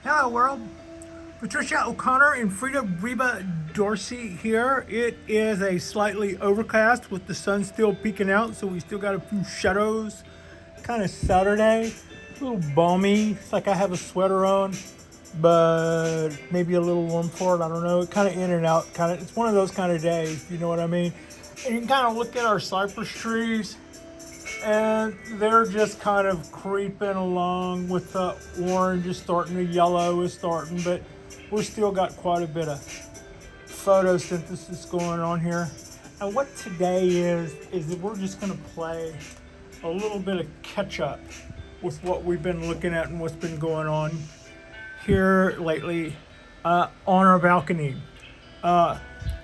Hello world, Patricia O'Connor and Frida Reba Dorsey here. It is a slightly overcast with the sun still peeking out, so we still got a few shadows. Kind of Saturday, a little balmy. It's like I have a sweater on, but maybe a little warm for it. I don't know. It kind of in and out. It's one of those kind of days. You know what I mean? And you can kind of look at our cypress trees and they're just kind of creeping along with the orange is starting, the yellow is starting, but we've still got quite a bit of photosynthesis going on here. And what today is that we're just going to play a little bit of catch up with what we've been looking at and what's been going on here lately on our balcony.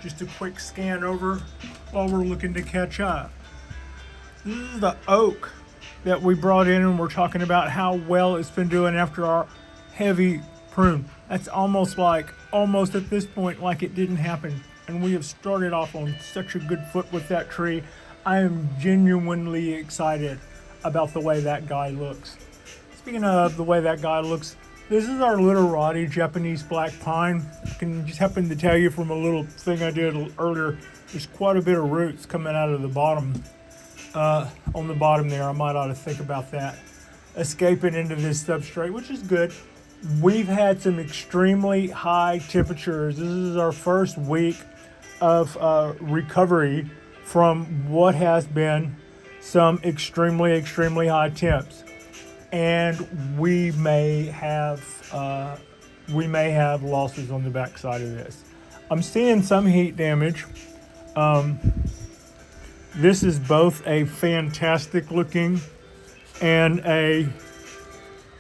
Just a quick scan over while we're looking to catch up. This is the oak that we brought in, and we're talking about how well it's been doing after our heavy prune. That's almost at this point, like it didn't happen. And we have started off on such a good foot with that tree. I am genuinely excited about the way that guy looks. Speaking of the way that guy looks, this is our literati Japanese black pine. I can just happen to tell you from a little thing I did earlier, there's quite a bit of roots coming out of the bottom. On the bottom there, I might ought to think about that. Escaping into this substrate, which is good. We've had some extremely high temperatures. This is our first week of recovery from what has been some extremely high temps. And we may have losses on the backside of this. I'm seeing some heat damage. This is both a fantastic looking and a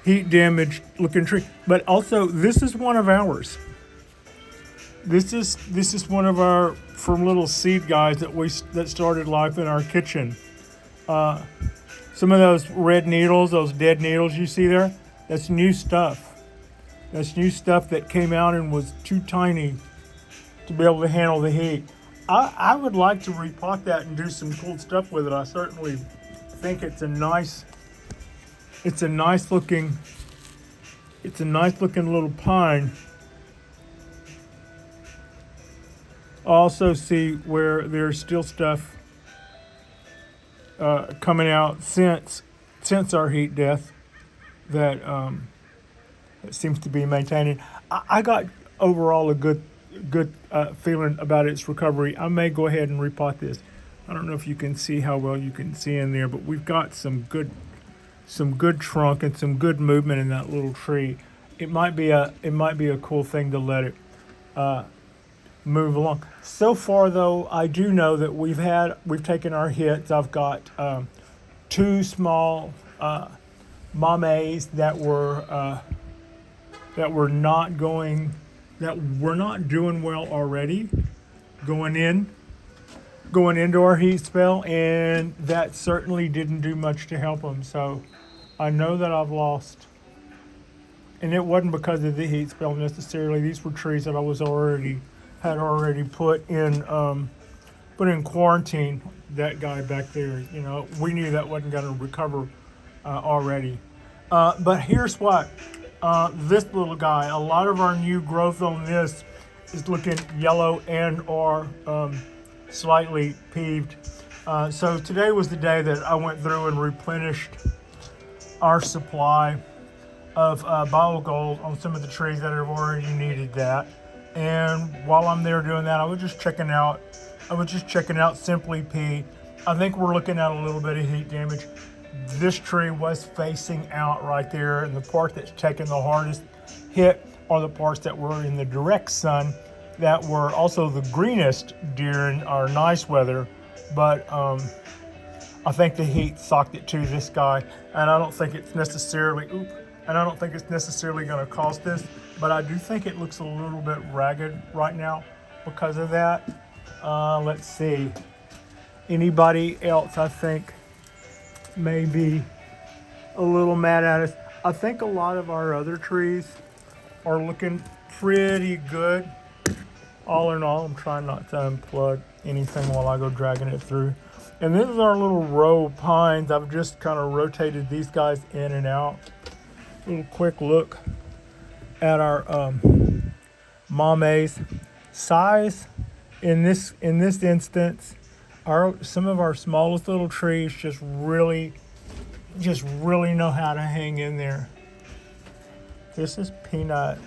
heat damaged looking tree, but also this is one of ours. This is one of our from little seed guys that started life in our kitchen. Some of those red needles, those dead needles you see there, that's new stuff. That's new stuff that came out and was too tiny to be able to handle the heat. I would like to repot that and do some cool stuff with it. I certainly think it's a nice looking little pine. I also see where there's still stuff coming out since our heat death that seems to be maintaining. I got overall a good feeling about its recovery. I may go ahead and repot this. I don't know if you can see how well you can see in there, but we've got some good trunk and some good movement in that little tree. It might be a cool thing to let it move along. So far though, I do know that we've taken our hits. I've got two small mames that were not doing well already going into our heat spell, and that certainly didn't do much to help them. So I know that I've lost, and it wasn't because of the heat spell necessarily. These were trees that I had already put in quarantine. That guy back there, we knew that wasn't going to recover already. But here's what. This little guy, a lot of our new growth on this is looking yellow and or slightly peeved. So today was the day that I went through and replenished our supply of biogold on some of the trees that have already needed that. And while I'm there doing that, I was just checking out Simply P. I think we're looking at a little bit of heat damage. This tree was facing out right there, and the part that's taken the hardest hit are the parts that were in the direct sun that were also the greenest during our nice weather. But I think the heat socked it to this guy, and I don't think it's necessarily going to cost this, but I do think it looks a little bit ragged right now because of that. Let's see. Anybody else, I think, may be a little mad at us. I think a lot of our other trees are looking pretty good. All in all, I'm trying not to unplug anything while I go dragging it through. And this is our little row of pines. I've just kind of rotated these guys in and out. Little quick look at our Mame's size. In this instance, some of our smallest little trees just really know how to hang in there. This is Peanut.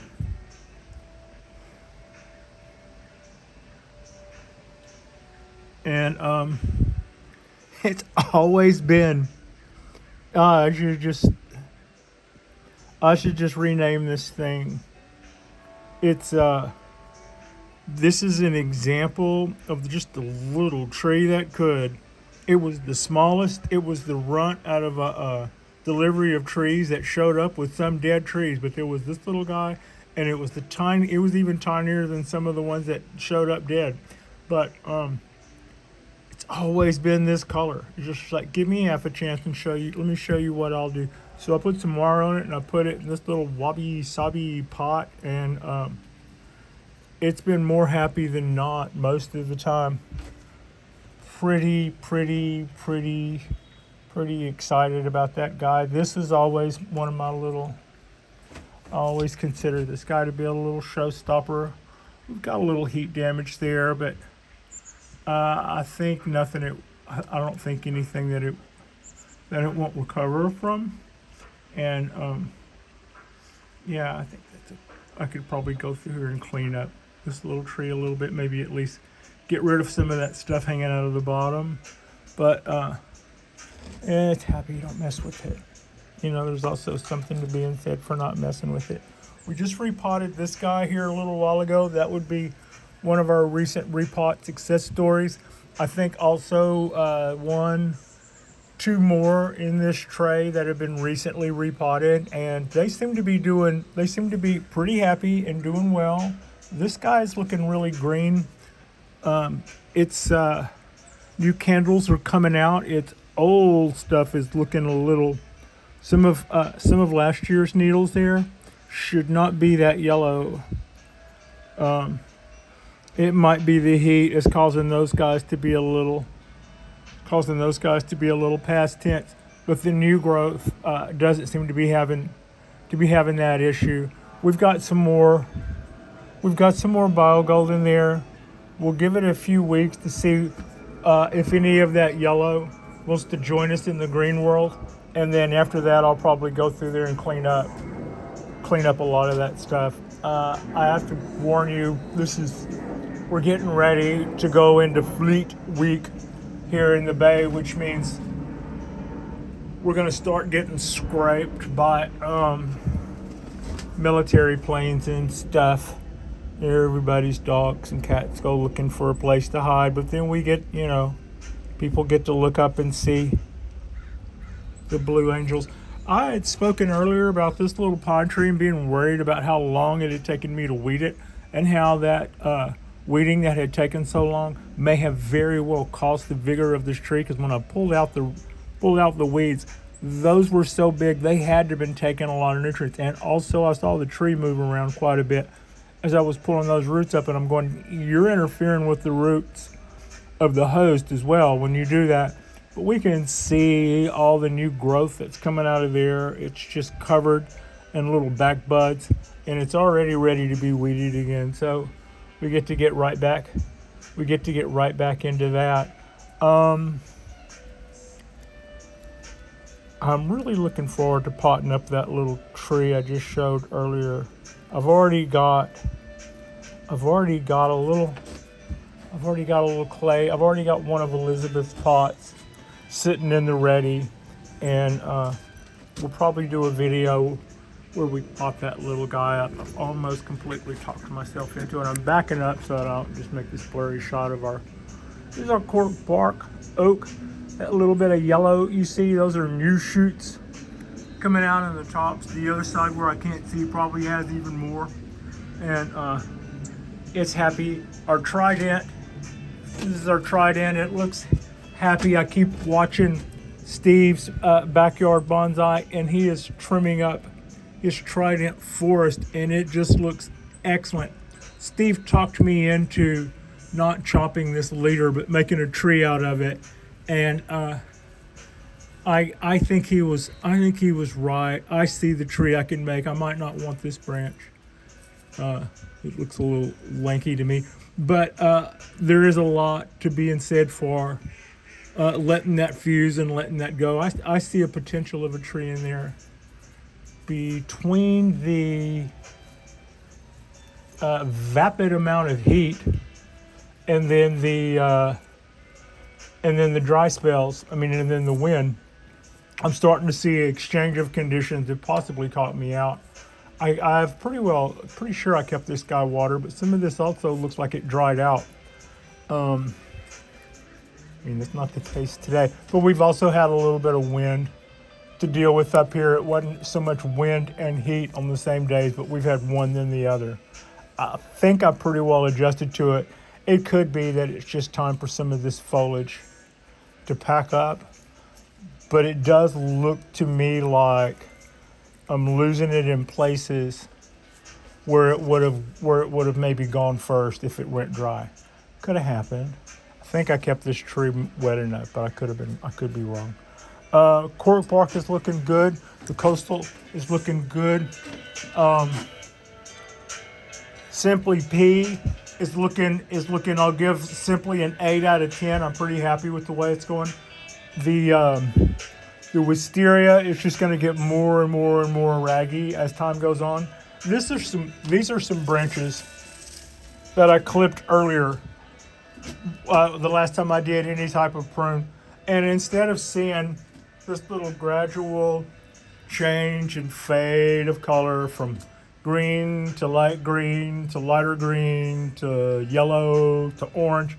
And it's always been I should just rename this thing. It's this is an example of just a little tree that could. It was the smallest. It was the runt out of a delivery of trees that showed up with some dead trees. But there was this little guy, and it was It was even tinier than some of the ones that showed up dead. But it's always been this color. It's just like, give me half a chance and show you. Let me show you what I'll do. So I put some wire on it, and I put it in this little wabi-sabi pot, and it's been more happy than not most of the time. Pretty excited about that guy. This is always one of my little, I always consider this guy to be a little showstopper. We've got a little heat damage there, but I think I don't think anything that it won't recover from. And yeah, I think I could probably go through here and clean up this little tree a little bit, maybe at least get rid of some of that stuff hanging out of the bottom. But it's happy, you don't mess with it. You know, there's also something to being said for not messing with it. We just repotted this guy here a little while ago. That would be one of our recent repot success stories. I think also two more in this tray that have been recently repotted, and they seem to be pretty happy and doing well. This guy's looking really green. It's new candles are coming out. It's old stuff is looking a little. Some of last year's needles there should not be that yellow. It might be the heat is causing those guys to be a little past tense. But the new growth doesn't seem to be having that issue. We've got some more biogold in there. We'll give it a few weeks to see if any of that yellow wants to join us in the green world. And then after that, I'll probably go through there and clean up a lot of that stuff. I have to warn you, we're getting ready to go into Fleet Week here in the Bay, which means we're going to start getting scraped by military planes and stuff. Everybody's dogs and cats go looking for a place to hide, but then we get, people get to look up and see the blue angels. I had spoken earlier about this little pine tree and being worried about how long it had taken me to weed it, and how that weeding that had taken so long may have very well caused the vigor of this tree, because when I pulled out the weeds, those were so big they had to have been taking a lot of nutrients. And also I saw the tree move around quite a bit as I was pulling those roots up, and I'm going, you're interfering with the roots of the host as well when you do that. But we can see all the new growth that's coming out of there. It's just covered in little back buds, and it's already ready to be weeded again. So we get to get right back into that. I'm really looking forward to potting up that little tree I just showed earlier. I've already got a little clay. I've already got one of Elizabeth's pots sitting in the ready, and we'll probably do a video where we pot that little guy up. I've almost completely talked myself into it. I'm backing up so I don't just make this blurry shot of this is our cork bark oak. That little bit of yellow you see, those are new shoots coming out on the tops. The other side where I can't see probably has even more. And it's happy. Our Trident, this is our Trident. It looks happy. I keep watching Steve's backyard bonsai, and he is trimming up his Trident forest, and it just looks excellent. Steve talked me into not chopping this leader, but making a tree out of it. And I think he was right. I see the tree I can make. I might not want this branch. It looks a little lanky to me, but there is a lot to be said for letting that fuse and letting that go. I see a potential of a tree in there between the vapid amount of heat and then the dry spells. I mean, and then the wind. I'm starting to see an exchange of conditions that possibly caught me out. I've pretty sure I kept this guy water, but some of this also looks like it dried out. I mean, that's not the case today, but we've also had a little bit of wind to deal with up here. It wasn't so much wind and heat on the same days, but we've had one then the other. I think I'm pretty well adjusted to it. It could be that it's just time for some of this foliage to pack up, but it does look to me like I'm losing it in places where it would have maybe gone first if it went dry. Could have happened. I think I kept this tree wet enough, but I could be wrong. Cork bark is looking good. The coastal is looking good. Simply P is looking. I'll give Simply an 8 out of 10. I'm pretty happy with the way it's going. The wisteria is just going to get more and more and more raggy as time goes on. These are some branches that I clipped earlier. The last time I did any type of prune, and instead of seeing this little gradual change and fade of color from green to light green to lighter green to yellow to orange,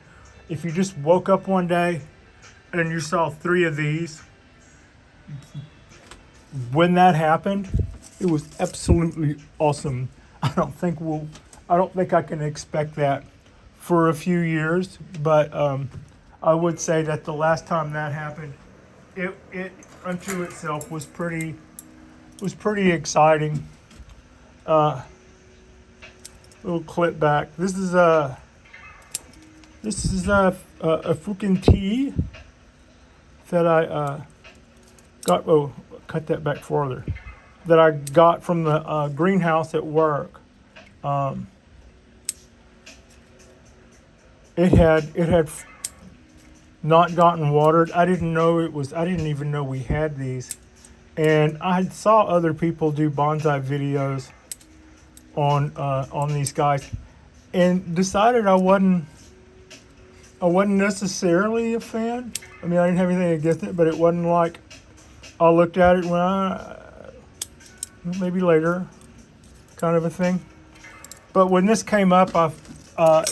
if you just woke up one day and you saw 3 of these, when that happened, it was absolutely awesome. I don't think I can expect that for a few years, but I would say that the last time that happened, it unto itself was pretty exciting. Little clip back. This is a freaking tea that I got. Oh, cut that back farther. That I got from the greenhouse at work. It had not gotten watered. I didn't even know we had these, and I saw other people do bonsai videos on these guys, and decided I wasn't necessarily a fan. I mean, I didn't have anything against it, but it wasn't like I looked at it when maybe later, kind of a thing. But when this came up,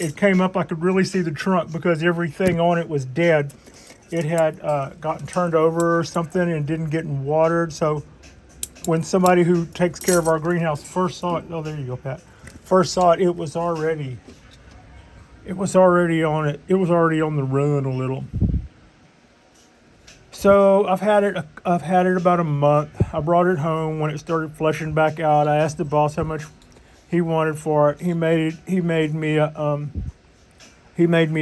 it came up, I could really see the trunk because everything on it was dead. It had gotten turned over or something and didn't get watered. So when somebody who takes care of our greenhouse first saw it, oh, there you go, Pat. First saw it, it was already on it. It was already on the run a little. So I've had it about a month. I brought it home when it started fleshing back out. I asked the boss how much he wanted for it. He made me a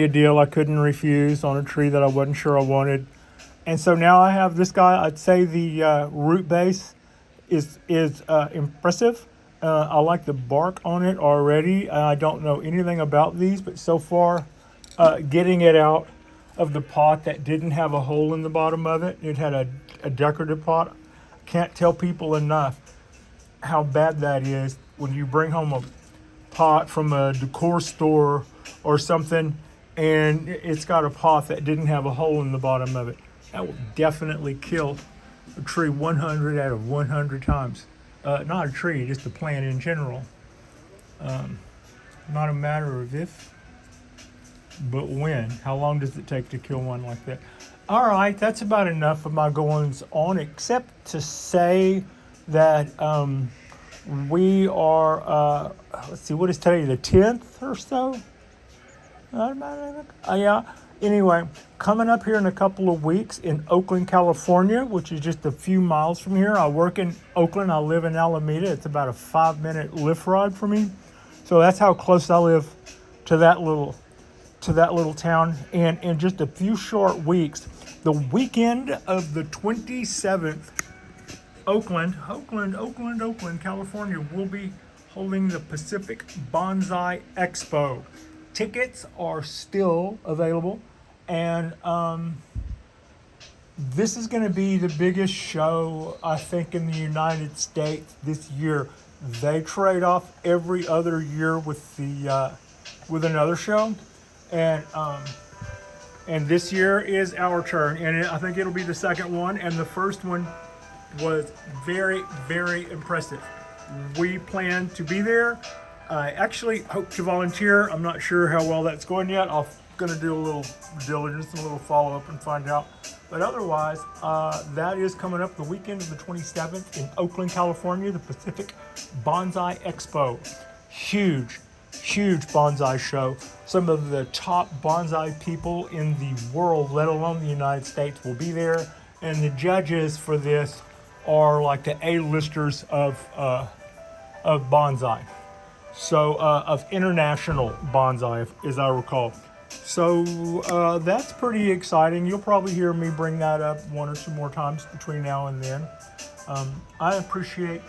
deal I couldn't refuse on a tree that I wasn't sure I wanted. And so now I have this guy. I'd say the root base is impressive. I like the bark on it already. I don't know anything about these, but so far, getting it out of the pot that didn't have a hole in the bottom of it, it had a decorative pot. Can't tell people enough how bad that is when you bring home a pot from a decor store or something and it's got a pot that didn't have a hole in the bottom of it. That will definitely kill a tree 100 out of 100 times. Not a tree, just a plant in general. Not a matter of if, but when. How long does it take to kill one like that? All right, that's about enough of my goings on, except to say that we are, let's see, what is today, the 10th or so? Yeah. Anyway, coming up here in a couple of weeks in Oakland, California, which is just a few miles from here. I work in Oakland. I live in Alameda. It's about a 5-minute Lyft ride for me. So that's how close I live to that little town. And in just a few short weeks, the weekend of the 27th, Oakland, California will be holding the Pacific Bonsai Expo. Tickets are still available, and this is going to be the biggest show, I think, in the United States this year. They trade off every other year with the with another show, and this year is our turn, and I think it'll be the second one. And the first one was very, very impressive. We plan to be there. I actually hope to volunteer. I'm not sure how well that's going yet. I'm going to do a little diligence and a little follow-up and find out. But otherwise, that is coming up the weekend of the 27th in Oakland, California, the Pacific Bonsai Expo. Huge, huge bonsai show. Some of the top bonsai people in the world, let alone the United States, will be there. And the judges for this are like the A-listers of bonsai. So, of international bonsai, as I recall. So that's pretty exciting. You'll probably hear me bring that up one or two more times between now and then. I appreciate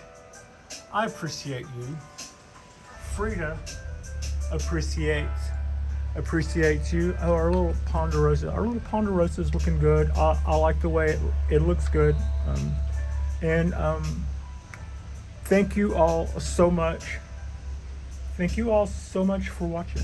you. Frida appreciates you. Oh, our little ponderosa is looking good. I like the way it looks good. And thank you all so much. Thank you all so much for watching.